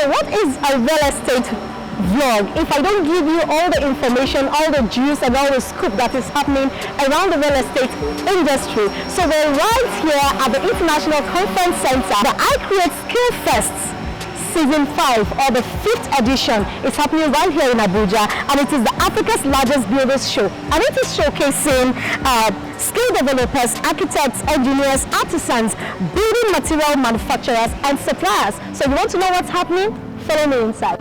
So what is a real estate vlog if I don't give you all the information, all the juice and all the scoop that is happening around the real estate industry? So we're right here at the International Conference Center. The Icreate Skill Fest Season 5, or the 5th edition, is happening right here in Abuja, and it is the Africa's largest builders show, and it is showcasing skill developers, architects, engineers, artisans, building material manufacturers and suppliers. So you want to know what's happening? Follow me inside.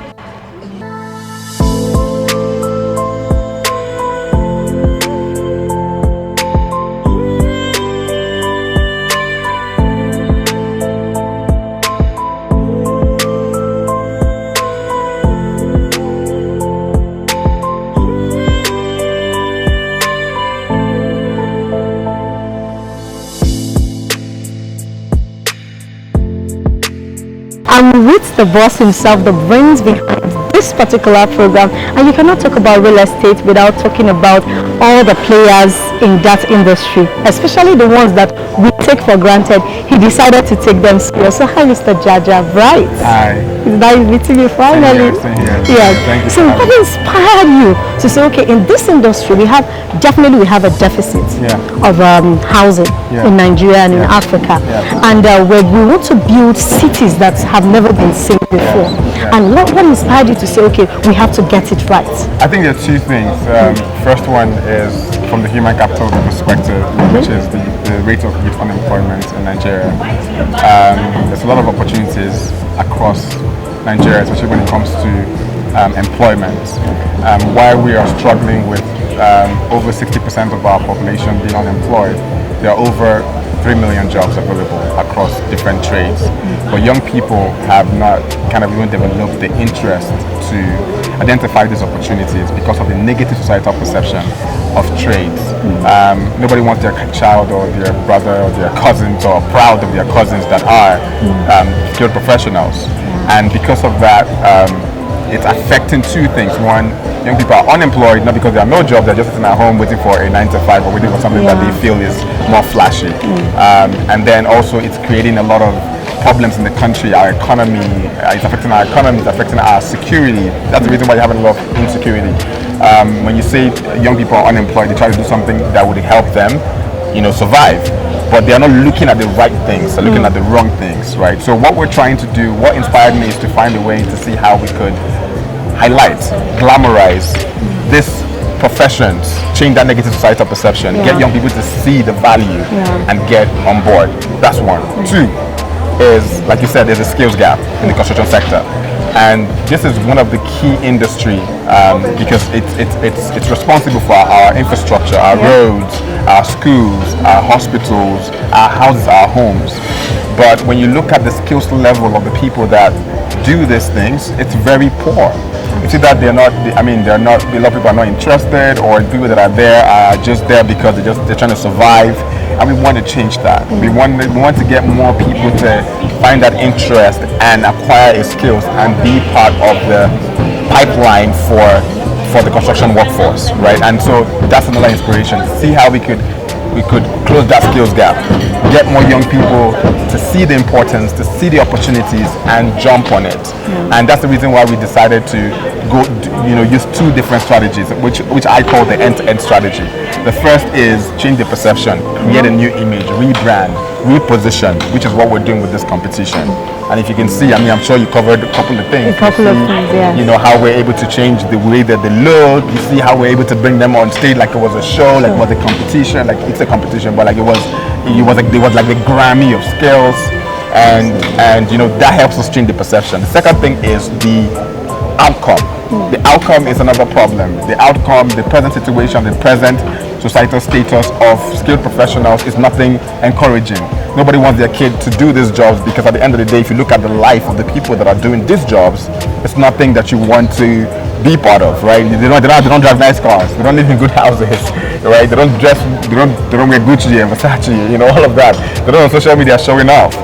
I'm with the boss himself, the brains behind this particular program, and you cannot talk about real estate without talking about all the players in that industry, especially the ones that we take for granted. He decided to take them serious. So hi, Mr. Jaja, right? Hi. It's nice meeting you finally. Same here. Yes. Thank you. So what inspired you to say, okay, in this industry we have a deficit of housing in Nigeria and in Africa, and where we want to build cities that have never been seen before. And what inspired you to say, okay, we have to get it right? I think there are two things. First one is from the human capital perspective, which is the rate of youth unemployment in Nigeria. There's a lot of opportunities across Nigeria, especially when it comes to employment. While we are struggling with over 60% of our population being unemployed, there are over 3 million jobs available across different trades. But young people have not even developed the interest to identify these opportunities because of the negative societal perception of trades. Nobody wants their child or their brother or their cousins, or proud of their cousins that are skilled professionals. And because of that, it's affecting two things. One, young people are unemployed, not because there are no jobs, they're just sitting at home waiting for a 9 to 5 or waiting for something that they feel is more flashy. And then also it's creating a lot of problems in the country. Our economy, it's affecting our economy, it's affecting our security. That's the reason why you're having a lot of insecurity. When you say young people are unemployed, they try to do something that would help them, survive. But they are not looking at the right things, they're looking at the wrong things, right? So what we're trying to do, what inspired me is to find a way to see how we could highlight, glamorize these professions, change that negative societal perception, get young people to see the value and get on board. That's one. Two is, like you said, there's a skills gap in the construction sector. And this is one of the key industry because it's responsible for our infrastructure, our roads, our schools, our hospitals, our houses, our homes. But when you look at the skills level of the people that do these things, it's very poor. You see that a lot of people are not interested, or people that are there are just there because they're trying to survive. And we want to change that. We want to get more people to find that interest and acquire a skills and be part of the pipeline for the construction workforce, right? And so that's another inspiration to see how we could close that skills gap, get more young people to see the importance, to see the opportunities and jump on it. And that's the reason why we decided to use two different strategies, which I call the end-to-end strategy. The first is change the perception, create a new image, rebrand, reposition, which is what we're doing with this competition. And if you can see, I'm sure you covered a couple of things. How we're able to change the way that they look. You see how we're able to bring them on stage like it was a show, like it was a competition. Like it's a competition, but like it was like the Grammy of skills, and that helps us change the perception. The second thing is the outcome. The outcome is another problem. The outcome, the present situation, the present societal status of skilled professionals is nothing encouraging. Nobody wants their kid to do these jobs, because at the end of the day, if you look at the life of the people that are doing these jobs, it's nothing that you want to be part of, right? They don't drive nice cars. They don't live in good houses, right? They don't dress. They don't wear Gucci and Versace, all of that. They're not on social media showing off,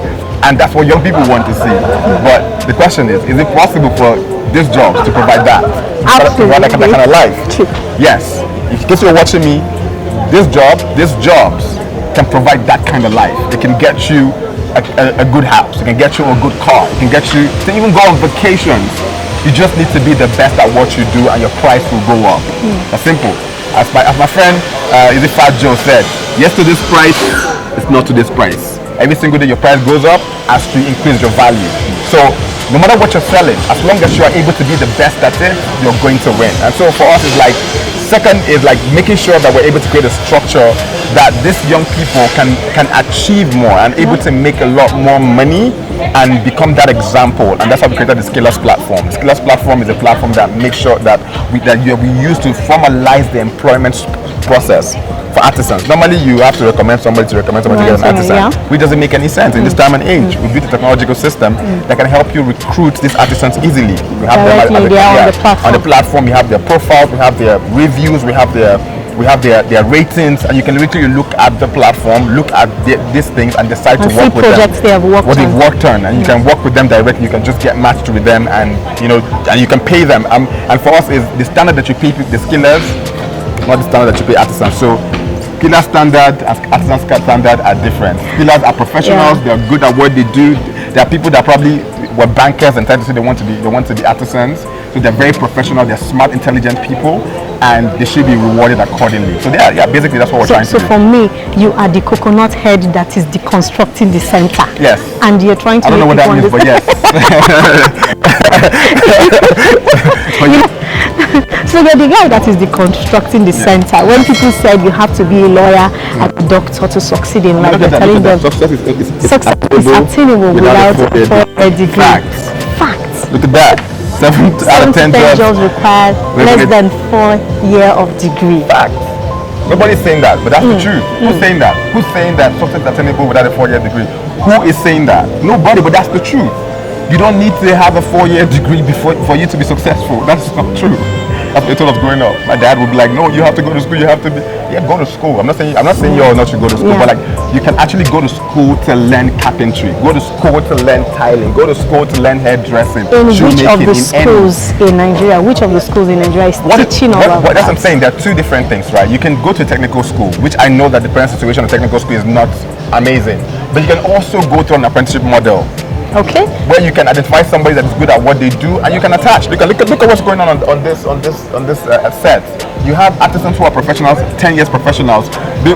and that's what young people want to see. But the question is it possible for these jobs to provide that? To provide that kind of life? Yes. In case you're watching me, these jobs can provide that kind of life. It can get you a good house. It can get you a good car. It can get you to even go on vacations. You just need to be the best at what you do, and your price will go up. That's simple. As my friend, is it Fat Joe said, yes to this price, it's not to this price. Every single day your price goes up as to increase your value. So no matter what you're selling, as long as you are able to be the best at it, you're going to win. And so for us, it's like, second is like making sure that we're able to create a structure that these young people can achieve more and able to make a lot more money and become that example. And that's how we created the Scalers platform. Scalers platform is a platform that makes sure that we use to formalize the employment process for artisans. Normally you have to recommend somebody to get an artisan, which doesn't make any sense in this time and age. We built a technological system that can help you recruit these artisans easily. We have them on the platform. We have their profiles, we have their reviews, we have their ratings, and you can literally look at the platform, look at these things, and decide to work with them. What they've worked on, and you can work with them directly. You can just get matched with them, and and you can pay them. And for us, is the standard that you pay the skillers, not the standard that you pay artisans. So skiller standard and artisan standard are different. Skillers are professionals. They're good at what they do. There are people that probably were bankers and tried to say they want to be artisans. So they're very professional. They're smart, intelligent people, and they should be rewarded accordingly. So basically that's what we're trying to do. So for me, you are the coconut head that is deconstructing the center. Yes. And you're trying to. I don't know what that means, but yes. So you're the guy that is deconstructing the center. When people said you have to be a lawyer and a doctor to succeed in life, they're telling them success is attainable without a degree. Facts. Look at that. 7 out of 10 jobs require less than 4 years of degree. Facts. Nobody's saying that, but that's the truth. Who's saying that? Who's saying that success is attainable without a 4-year degree? Who is saying that? Nobody, but that's the truth. You don't need to have a 4-year degree for you to be successful. That's not true. That's what they told us growing up. My dad would be like, no, you have to go to school, you have to be, go to school. I'm not saying you all not to go to school, but like, you can actually go to school to learn carpentry, go to school to learn tiling, go to school to learn hairdressing. In which of the schools in Nigeria is teaching all of that? That's what I'm saying. There are two different things, right? You can go to a technical school, which I know that the parent situation of technical school is not amazing, but you can also go to an apprenticeship model. Okay. Where you can identify somebody that is good at what they do, and you can attach. Look at what's going on this set. You have artisans who are professionals, 10 years professionals,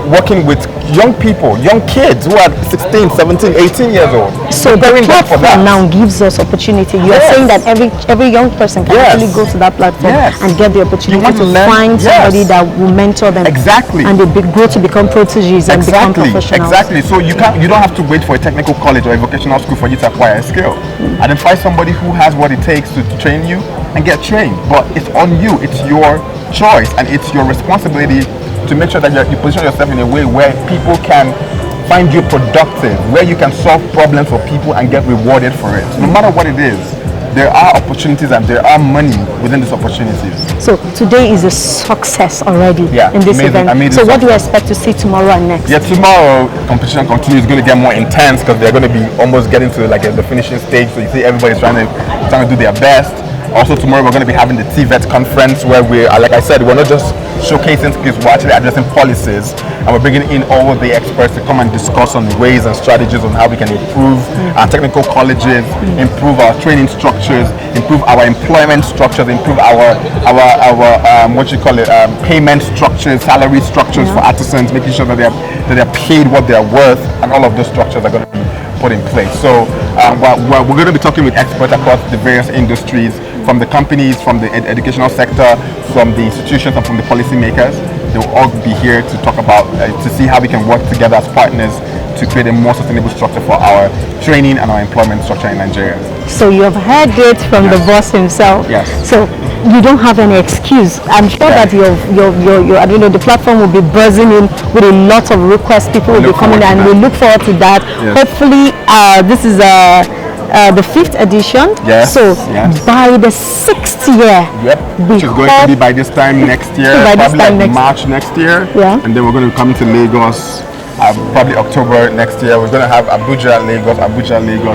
working with young people, young kids who are 16, 17, 18 years old. So the platform now gives us opportunity. You are saying that every young person can actually go to that platform and get the opportunity to find somebody that will mentor them. Exactly. And they grow to become proteges and become professionals. Exactly. So you don't have to wait for a technical college or a vocational school for you to acquire a skill. Identify somebody who has what it takes to train you and get trained. But it's on you. It's your choice, and it's your responsibility to make sure that you position yourself in a way where people can find you productive, where you can solve problems for people and get rewarded for it. No matter what it is, there are opportunities and there are money within these opportunities. So today is a success already in this event. So what do you expect to see tomorrow and next? Yeah, tomorrow competition continues. It's going to get more intense because they're going to be almost getting to like the finishing stage. So you see everybody's trying to do their best. Also tomorrow we're going to be having the TVET conference where we are, like I said, we're not just showcasing skills, we're actually addressing policies, and we're bringing in all the experts to come and discuss on ways and strategies on how we can improve our technical colleges, improve our training structures, improve our employment structures, improve our payment structures, salary structures for artisans, making sure that they're paid what they're worth, and all of those structures are going to be put in place. So we're going to be talking with experts across the various industries, from the companies, from the educational sector, from the institutions, and from the policymakers. They will all be here to talk about, to see how we can work together as partners to create a more sustainable structure for our training and our employment structure in Nigeria. So you have heard it from the boss himself. Yes. So you don't have any excuse. I'm sure that your I don't know, the platform will be buzzing in with a lot of requests. People will be coming, and we look forward to that. Yes. Hopefully, this is the 5th edition. Yes. So by the 6th year, which is going to be by this time next year, probably March next year. Yeah. And then we're going to come to Lagos, probably October next year. We're going to have Abuja, Lagos.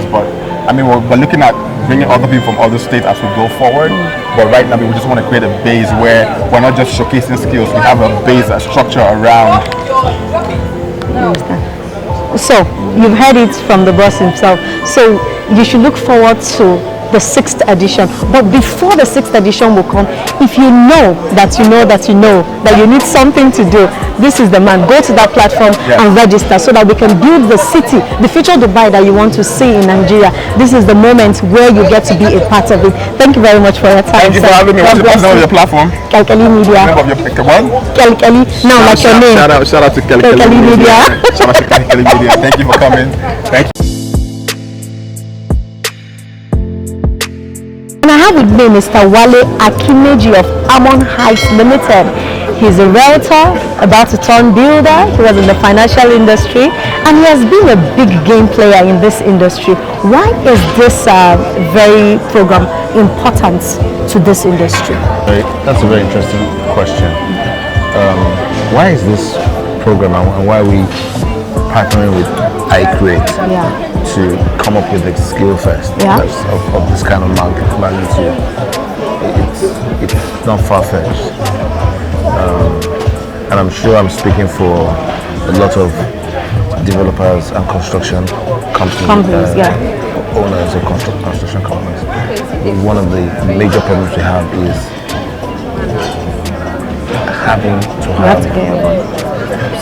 But I mean, we're looking at bringing other people from other states as we go forward. But right now, we just want to create a base where we're not just showcasing skills. We have a base, a structure around. So you've heard it from the boss himself. So you should look forward to the 6th edition. But before the 6th edition will come, if you know that you need something to do, this is the man. Go to that platform and register so that we can build the city, the future Dubai that you want to see in Nigeria. This is the moment where you get to be a part of it. Thank you very much for your time. Thank you for having me. What's the name of your platform? Kelkeli Media. Name of your what? Kelkeli. Now, like your name. Shout out to Kelkeli Media. Shout out to Kelkeli Media. Thank you for coming. Thank you. And I have with me Mr. Wale Akimeji of Amon Heights Limited. He's a realtor, about to turn builder. He was in the financial industry and he has been a big game player in this industry. Why is this very program important to this industry? That's a very interesting question. Why is this program and why are we partnering with Icreate to come up with the skill fest of this kind of magnitude? It's not far-fetched. And I'm sure I'm speaking for a lot of developers and construction companies, owners of construction companies. One of the major problems we have is having to have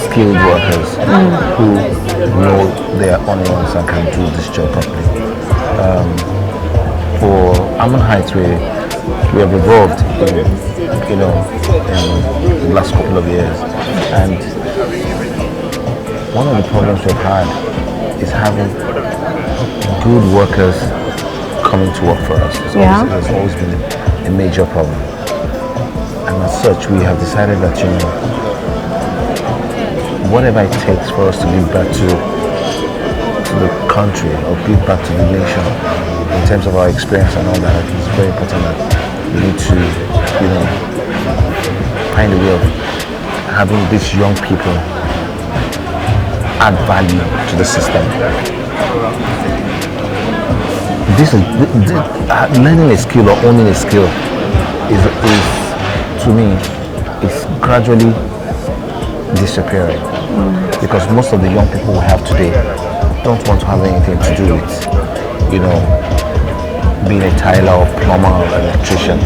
skilled workers who know their onions and can do this job properly. For Amon Heights, we have evolved in the last couple of years, and one of the problems we've had is having good workers coming to work for us. It's always been a major problem, and as such we have decided that whatever it takes for us to give back to the country or give back to the nation in terms of our experience and all that, it's very important that we need to find a way of having these young people add value to the system. Learning a skill or owning a skill is to me, is gradually disappearing because most of the young people we have today don't want to have anything to do with, being a tiler or plumber or electrician.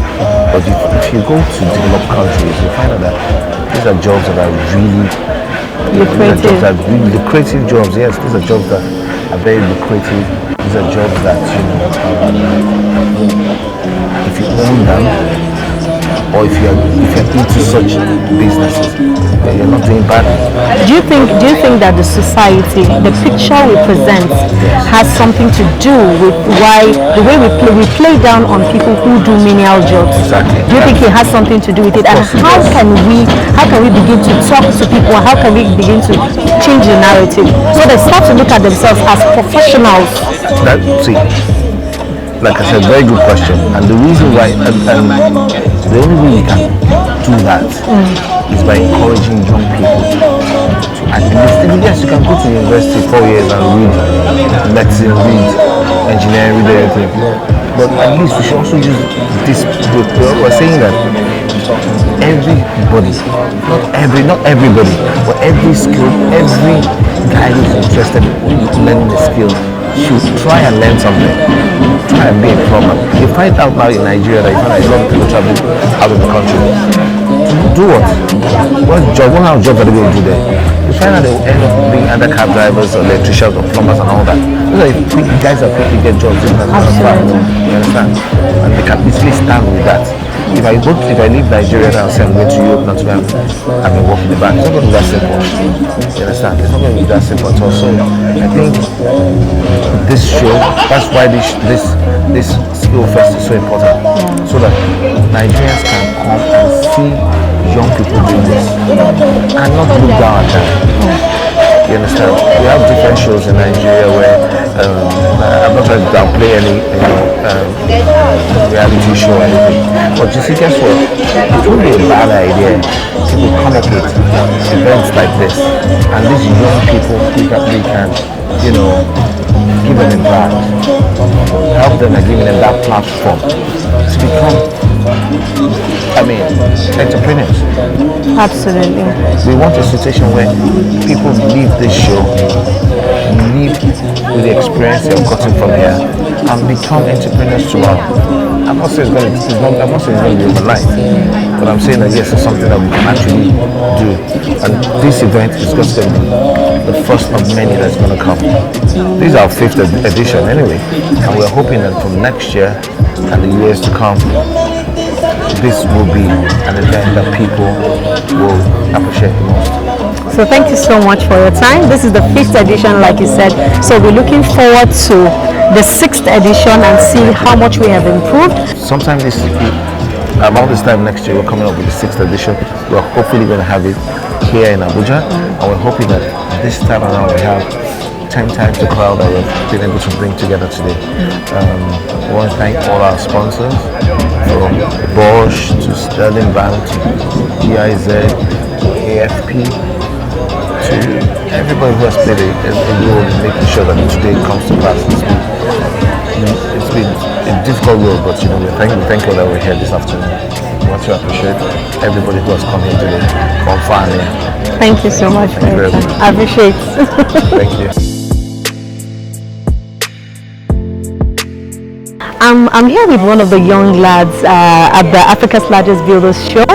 But if you go to developed countries, you find out that these are jobs that are really lucrative jobs. Yes, these are jobs that are very lucrative. These are jobs that if you own them, or if you're into such businesses, you're not doing bad. Do you think that the society, the picture we present, has something to do with why the way we play down on people who do menial jobs? Exactly. Do you think it has something to do with it? And how can we begin to talk to people? How can we begin to change the narrative so they start to look at themselves as professionals? Like I said, very good question. And the reason why, and the only way we can do that is by encouraging young people to actually, yes, you can go to university 4 years and read medicine, read engineering, read everything. But at least we should also use this. We're saying that everybody, not everybody, but every skill, every guy who's interested in learning a skill should try and learn something. Try and be a plumber. You find out now in Nigeria that you find a lot of people traveling out of the country. Do what? What kind of job are they going to do there? You find out they will end up being under cab drivers or electricians or plumbers and all that. Those are guys that quickly get jobs in that far. You understand? And they can easily stand with that. If I leave Nigeria now and say I'm going to Europe, not to have been working the back, it's not going to be that simple. You understand? It's not going to be that simple at all. So I think this show, that's why this skill fest is so important. So that Nigerians can come and see young people doing this and not look down at them. You understand? We have different shows in Nigeria where I'm not trying to downplay any reality show or anything. But you see, guess what? It would be a bad idea to come up with events like this. And these young people, we can give them a brand, help them and give them that platform to become entrepreneurs. Absolutely. We want a situation where people leave this show live with the experience they've gotten from here and become entrepreneurs tomorrow. I'm not saying it's going to be overnight, but I'm saying that yes, it's something that we can actually do. And this event is just going to be the first of many that's going to come. This is our 5th edition anyway, and we're hoping that from next year and the years to come, this will be an event that people will appreciate the most. So thank you so much for your time. This is the 5th edition, like you said. So we're looking forward to the 6th edition and see how much we have improved. Sometime about this time next year, we're coming up with the 6th edition. We're hopefully going to have it here in Abuja, and we're hoping that this time around we have 10 times the crowd that we've been able to bring together today. I want to thank all our sponsors, from Bosch to Sterling Bank to EIZ, AFP, to everybody who has played a role in making sure that today comes to pass. It's been a difficult road, but we thank you that we're here this afternoon. I want to appreciate everybody who has come here today from far and near. Thank you so much for your time. I appreciate it. Thank you. I'm here with one of the young lads at the Africa's Largest Builders Show,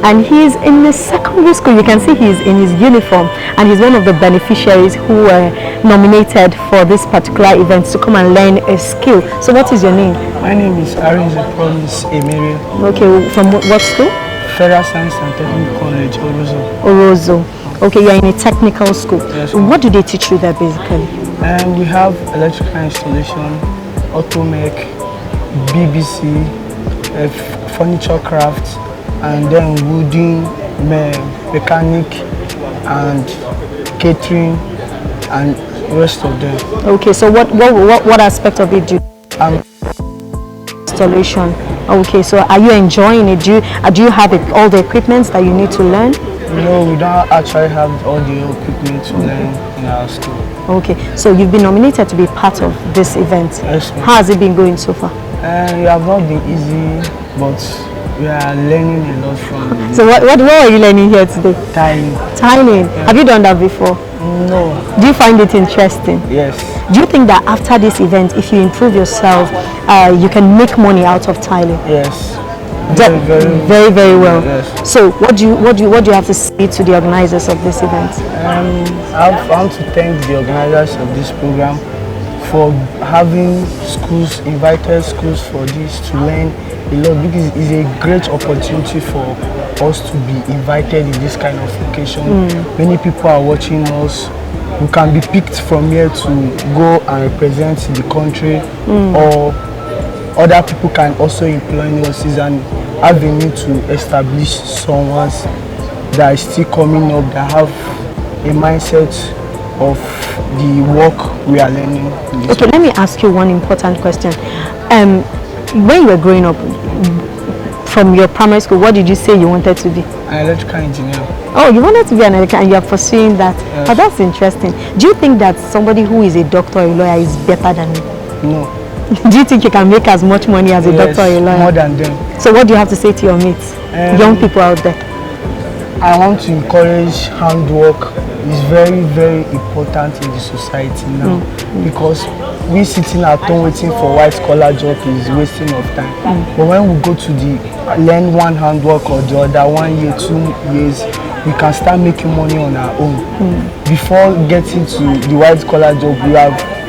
and he's in the secondary school. You can see he's in his uniform, and he's one of the beneficiaries who were nominated for this particular event to come and learn a skill. So what is your name? My name is Arinze Promise Emere. Okay, from what school? Federal Science and Technical College, Orozo. Orozo. Okay, you're in a technical school. Yes. What do they teach you there basically? We have electrical installation, automech, BBC, furniture craft, and then wooding, mechanic, and catering, and rest of them. Okay, so what aspect of it do you installation? Okay, so are you enjoying it? Do you have all the equipment that you need to learn? No, we don't actually have all the equipment to learn in our school. Okay, so you've been nominated to be part of this event. Yes, ma'am. How has it been going so far? We have not been easy, but we are learning a lot from it. So what are you learning here today? Tiling. Tiling. Yeah. Have you done that before? No. Do you find it interesting? Yes. Do you think that after this event, if you improve yourself, you can make money out of tiling? Yes. Very well. Yes. So what do you have to say to the organizers of this event? I want to thank the organizers of this program for having schools, invited schools for this to learn a lot, because it's a great opportunity for us to be invited in this kind of occasion. Many people are watching us. We can be picked from here to go and represent the country, or other people can also employ nurses and have a need to establish someone that is still coming up, that have a mindset of the work we are learning. Okay, let me ask you one important question. When you were growing up, from your primary school, what did you say you wanted to be? An electrical engineer. Oh, you wanted to be an electrical, and you are pursuing that. Yes. Oh, that's interesting. Do you think that somebody who is a doctor or a lawyer is better than you? No. Do you think you can make as much money as a doctor or a lawyer? More than them. So what do you have to say to your mates, young people out there? I want to encourage handwork. It's very important in the society now, because we sitting at home waiting for white collar job is wasting of time. But when we go to learn one handwork or the other, 1 year, 2 years, we can start making money on our own. Before getting to the white collar job,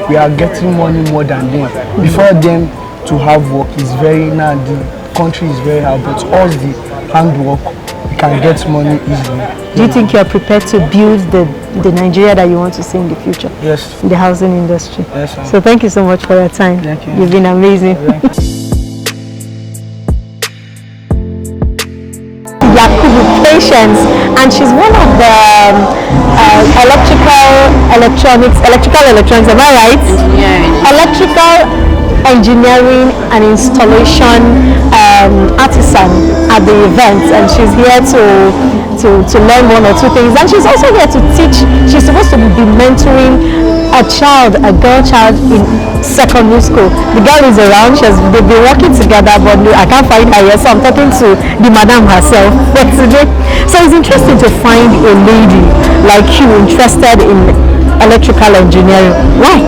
we are getting money more than them. Before them to have work is now the country is very hard, but us the handwork, we can get money easily. Do you think you are prepared to build the Nigeria that you want to see in the future? Yes. In the housing industry. Yes, ma'am. So thank you so much for your time. Thank you. You've been amazing. Yakubu Patience, and she's one of the electronics, am I right? Electrical engineering and installation artisan at the event, and she's here to learn 1 or 2 things, and she's also here to teach. She's supposed to be mentoring a girl child in secondary school. The girl is around, they've been working together, but I can't find her yet, so I'm talking to the madam herself today. So it's interesting to find a lady like you interested in electrical engineering. Why?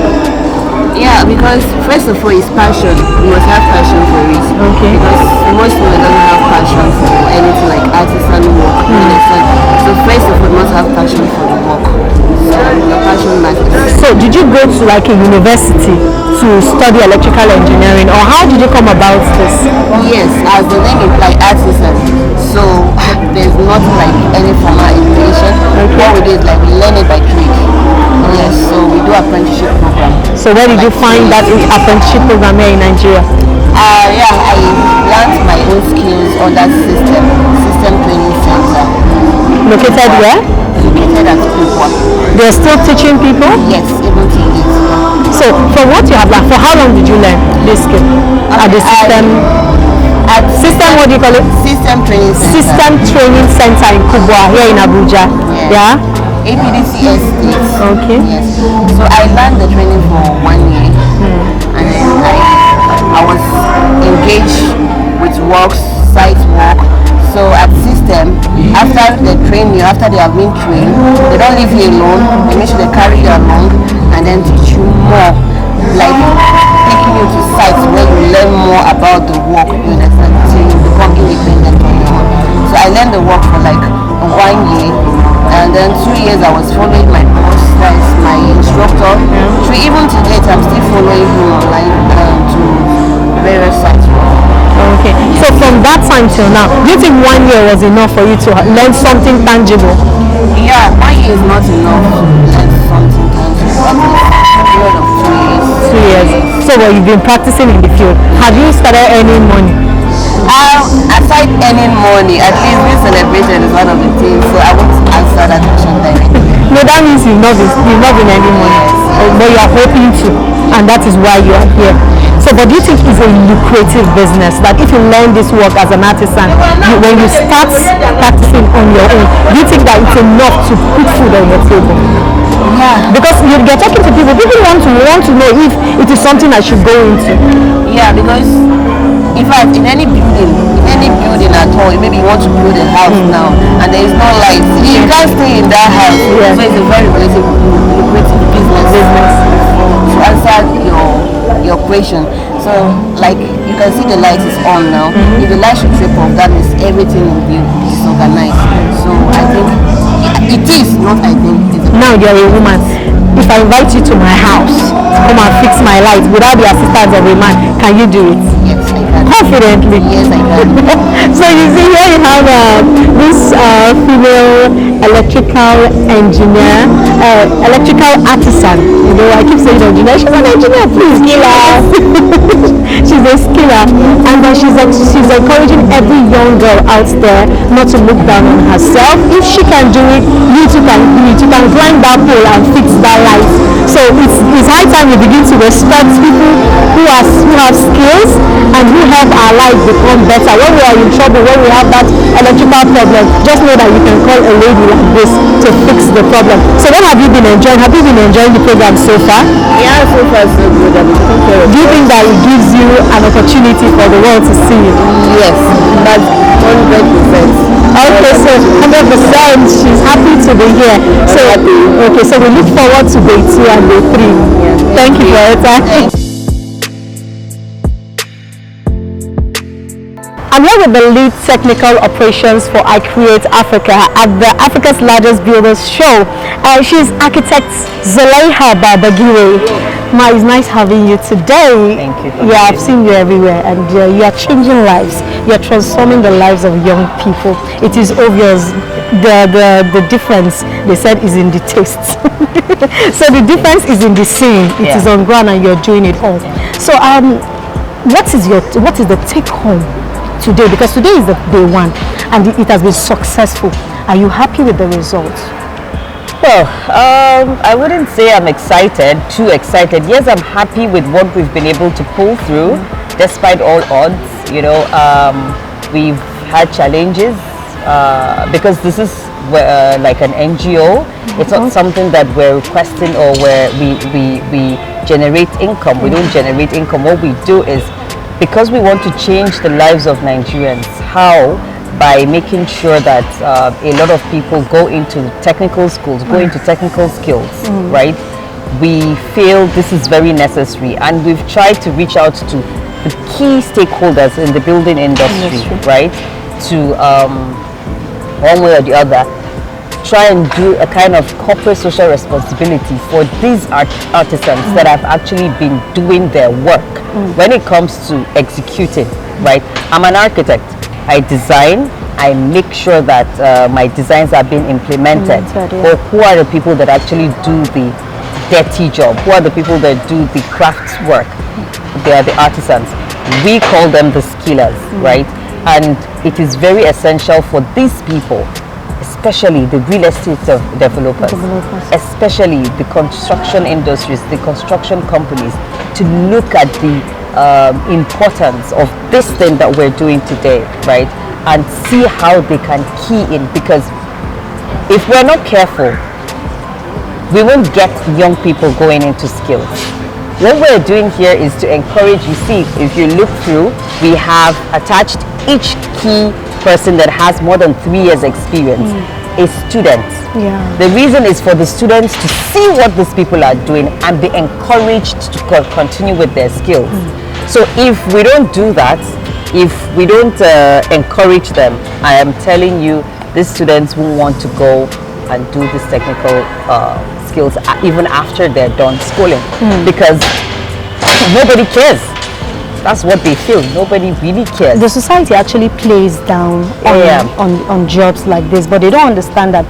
Yeah, because first of all, it's passion. You must have passion for it. Okay. Because most people don't have passion for anything like artisan work. You understand? So first of all, you must have passion for the work. So your passion matters. So did you go to like a university to study electrical engineering, or how did you come about this? Yes, as the name implies, artisan. So there's nothing like any formal education. What we do is like we learn it by trade. Yes, so we do apprenticeship program. So where did you find that apprenticeship program here in Nigeria? Yeah, I learned my own skills on that system training center. Located where? Located at Kubwa. They're still teaching people? Yes, even till date. So from what you have learned, for how long did you learn this skill? At the system, what do you call it? System training center. System Training Center in Kubwa, here in Abuja. Yeah? APDC Estate. Okay. Yes. So I learned the training for 1 year. And then I was engaged with works, site work. So at system, after they train you, after they have been trained, they don't leave you alone. They make sure they carry you along and then teach you more. Like taking you to sites where you learn more about the work, you understand, so you become independent on your own. So I learned the work for like 1 year, and then 2 years I was following my boss, that's my instructor. So even to date I'm still following him online to various sites. Okay. So from that time till now, do you think 1 year was enough for you to learn something tangible? Yeah, 1 year is not enough to learn something tangible. At least a period of 2 years. 2 years. So well, you've been practicing in the field. Have you started earning money? Aside earning money, at least this celebration is one of the things, so I won't answer that question directly. No, that means you've not been earning money. But you are hoping to, and that is why you are here. So, but do you think it's a lucrative business that if you learn this work as an artisan, when you start practicing on your own, do you think that it's enough to put food on your table? Yeah. Because you get talking to people want to know if it is something I should go into. Yeah, because in fact, in any building at all, maybe you want to build a house now and there is no light, you can't stay in that house. So it's a very lucrative business. To answer your question, so like you can see the light is on now. If the light should trip off, that means everything will be disorganized. So I think it is not. I think it is. Now you're a woman. If I invite you to my house to come and fix my light without the assistance of a man, can you do it? Yes, I can. Confidently. Yes, I can. So you see here you have this female electrical engineer, electrical artisan. You know, I keep saying engineer. She's an engineer, please. Skiller. She's a skiller, and she's encouraging every young girl out there not to look down on herself. If she can do it, you too can do it. You can climb that pole and fix that light. So it's high time we begin to respect people who have skills and who help our life become better. When we are in trouble, when we have that electrical problem, just know that you can call a lady like this to fix the problem. So what have you been enjoying? Have you been enjoying the program so far? Yeah, so far so good. Do you think that it gives you an opportunity for the world to see you? Yes, that's 100%. Okay, so 100%. She's happy to be here. So okay, so we look forward to day 2 and day 3. Yeah, Thank you for your time. I'm here with the lead technical operations for Icreate Africa at the Africa's largest builders show. She's architect Zulaiha Babagire. Ma, it's nice having you today. Thank you. Yeah, I've seen you everywhere, and you are changing lives. You're transforming the lives of young people. It is obvious. The difference, they said, is in the taste. So the difference is in the scene. It is on ground, and you're doing it all. So what is the take home today? Because today is the day 1 and it has been successful. Are you happy with the results? Well, I wouldn't say I'm too excited. Yes, I'm happy with what we've been able to pull through despite all odds. You know, we've had challenges because this is like an NGO. It's not something that we're requesting or where we generate income. We don't generate income. What we do is, because we want to change the lives of Nigerians, how by making sure that a lot of people go into technical schools, go into technical skills, right? We feel this is very necessary, and we've tried to reach out to the key stakeholders in the building industry, right? To one way or the other, try and do a kind of corporate social responsibility for these artisans that have actually been doing their work when it comes to executing, right? I'm an architect. I design, I make sure that my designs are being implemented. But who are the people that actually do the dirty job? Who are the people that do the craft work? They are the artisans. We call them the skillers, right? And it is very essential for these people, especially the real estate developers, especially the construction industries, the construction companies, to look at the importance of this thing that we're doing today, right? And see how they can key in, because if we're not careful, we won't get young people going into skills. What we're doing here is to encourage, you see, if you look through, we have attached each key person that has more than 3 years experience, a student. The reason is for the students to see what these people are doing and be encouraged to continue with their skills. So if we don't do that, if we don't encourage them, I am telling you, these students will want to go and do this technical skills even after they're done schooling, because nobody cares. That's what they feel. Nobody really cares. The society actually plays down on jobs like this, but they don't understand that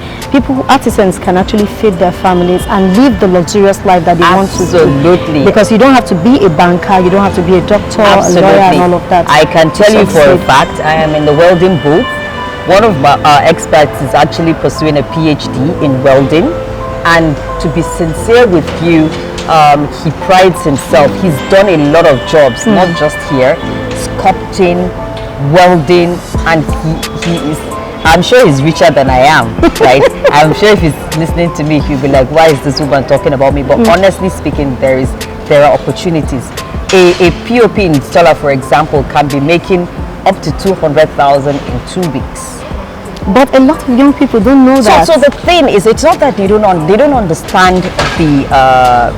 artisans can actually feed their families and live the luxurious life that they want to do. Absolutely. Because you don't have to be a banker, you don't have to be a doctor, a lawyer, and all of that. I can tell you for a fact, I am in the welding booth. One of my experts is actually pursuing a PhD in welding, and to be sincere with you, he prides himself. He's done a lot of jobs, not just here, sculpting, welding, and he is, I'm sure he's richer than I am, right? I'm sure if he's listening to me, he'll be like, why is this woman talking about me? But honestly speaking, there are opportunities. A POP installer, for example, can be making up to 200,000 in 2 weeks. But a lot of young people don't know that. So the thing is, it's not that they don't understand the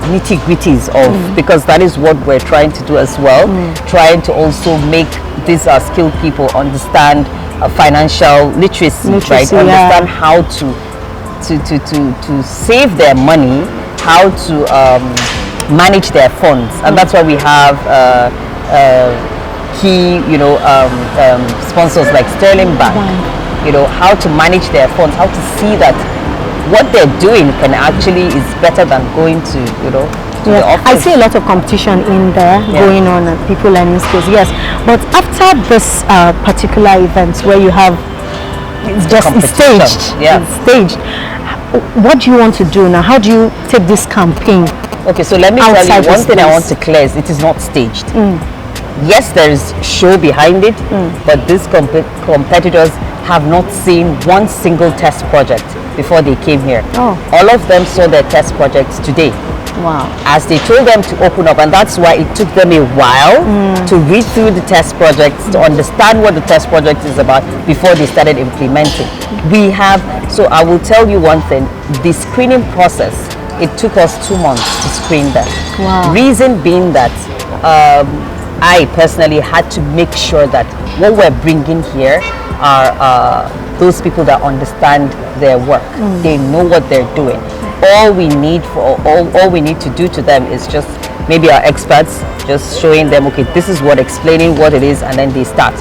nitty-gritties of, because that is what we're trying to do as well, trying to also make these skilled people understand financial literacy, right? Understand how to save their money, how to manage their funds, and that's why we have key, sponsors like Sterling Bank. How to manage their funds, how to see that what they're doing can actually is better than going to, to the office. I see a lot of competition in there going on and people learning skills, yes. But after this particular event where you have it's staged, what do you want to do now? How do you take this campaign? Okay, so let me tell you one thing I want to clear is it is not staged. Yes, there is show behind it, but these competitors have not seen one single test project before they came here. All of them saw their test projects today. Wow. As they told them to open up, and that's why it took them a while to read through the test projects, to understand what the test project is about before they started implementing. So I will tell you one thing, the screening process, it took us 2 months to screen them. Wow. Reason being that I personally had to make sure that what we're bringing here are those people that understand their work. They know what they're doing. All we need to do to them is just maybe our experts just showing them, okay, this is what, explaining what it is, and then they start.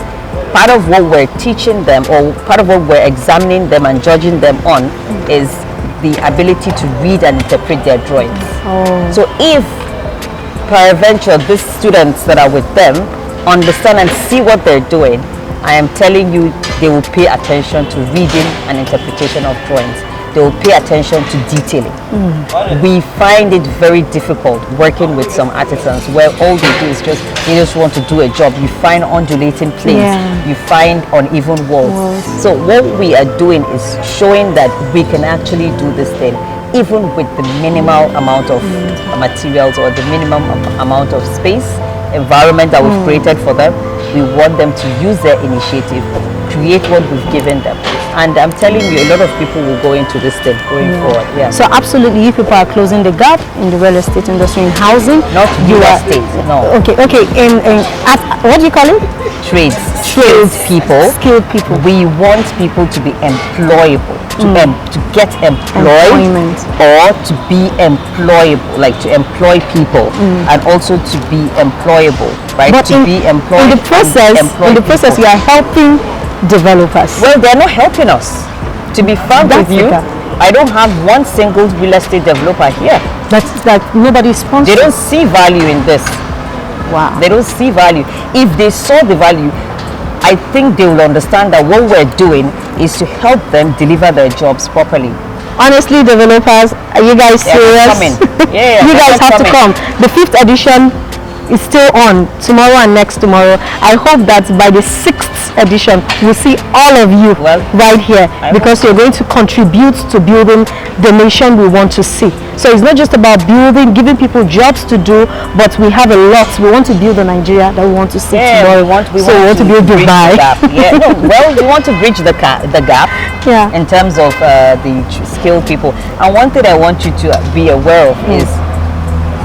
Part of what we're teaching them, or part of what we're examining them and judging them on, is the ability to read and interpret their drawings. So if peradventure these students that are with them understand and see what they're doing, I am telling you, they will pay attention to reading and interpretation of drawings. They will pay attention to detailing. We find it very difficult working with some artisans where all they do is they just want to do a job. You find undulating planes, you find uneven walls. So what we are doing is showing that we can actually do this thing even with the minimal amount of materials or the minimum amount of space, environment that we've created for them. we want them to use their initiative, create what we've given them. And I'm telling you, a lot of people will go into this thing going forward. Yeah. So absolutely, you people are closing the gap in the real estate industry, in housing. Not you real are, estate, no. Okay. What do you call it? Trades, skilled people. Skilled people. We want people to be employable, to get employed, Employment. or to be employable, like to employ people, and also to be employable, right? But to be employed. in the process, people. you are helping developers. Well, they're not helping us. To be frank That's with you, it. I don't have one single real estate developer here. That's that nobody sponsors. They don't see value in this. Wow. They don't see value. If they saw the value, I think they will understand that what we're doing is to help them deliver their jobs properly. Honestly, developers, are you guys They're serious? coming. Yeah, You guys they're have to come. coming. The 5th edition is still on tomorrow and next tomorrow. I hope that by the 6th edition, we'll see all of you Well, right here, because you're going to contribute to building the nation we want to see. So it's not just about giving people jobs to do, but we have a lot. We want to build a Nigeria that we want to see tomorrow. we want we want to build bridge Dubai. the gap. Yeah, no, well, we want to bridge the gap Yeah. in terms of the skilled people. And one thing I want you to be aware of is,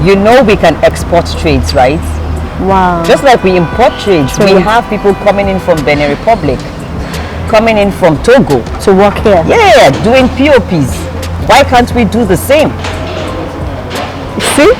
you know, we can export trades, right? Wow. Just like we import trades, we Trades. have people coming in from Benin Republic, coming in from Togo. To work here. Yeah, doing POPs. Why can't we do the same? See?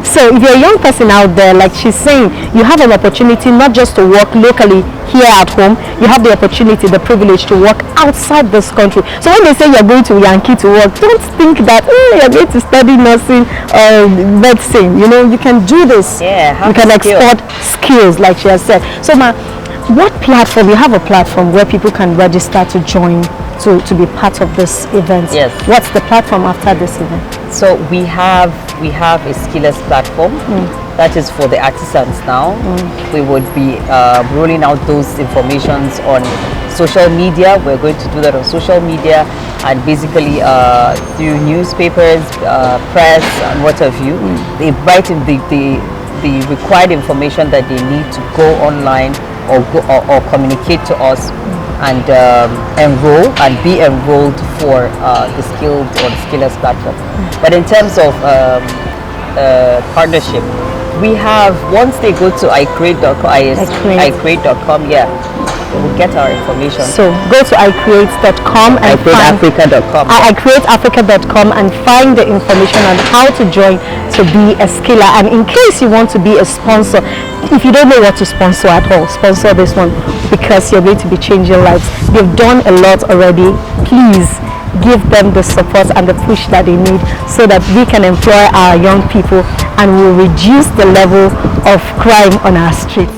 So if you're a young person out there, like she's saying, you have an opportunity not just to work locally here at home, you have the opportunity, the privilege to work outside this country. So when they say you're going to Yankee to work, don't think that you're going to study nursing or medicine. You know, you can do this. Yeah, have you can the skill. export skills, like she has said. So what platform, you have a platform where people can register to join, to be part of this event? Yes. What's the platform after this event? So we have a skillers platform that is for the artisans now. We would be rolling out those informations on social media. We're going to do that on social media, and basically through newspapers, press, and what have you. They write in the required information that they need to go online or communicate to us, and enroll and be enrolled for the skilled or the skillers platform. But in terms of partnership, we have, once they go to icreate.com, yeah, they will get our information. So go to icreate.com and icreateafrica.com. icreateafrica.com and find the information on how to join to be a skiller. And in case you want to be a sponsor, if you don't know what to sponsor at all, sponsor this one, because you're going to be changing lives. They've done a lot already. Please give them the support and the push that they need, so that we can employ our young people and will reduce the level of crime on our streets.